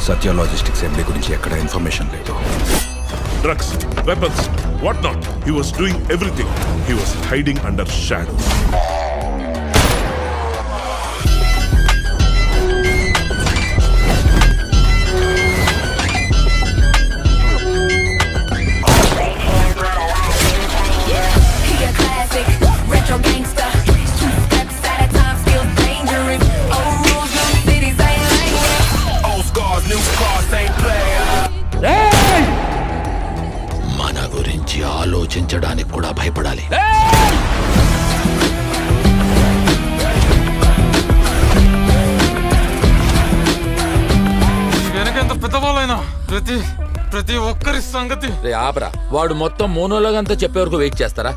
సత్య logistics ఎండి గురించి ఎక్కడ information లేదు. Drugs, weapons, what not. He was doing everything. He was hiding under shadows. మన గురించి ఆలోచించడానికి కూడా భయపడాలి. వెనకెంత పెద్దవాళ్ళైనా ప్రతి ఒక్కరి సంగతి ఆపరా, వాడు మొత్తం మోనోలాగ్ అంతా చెప్పే వరకు వెయిట్ చేస్తారా?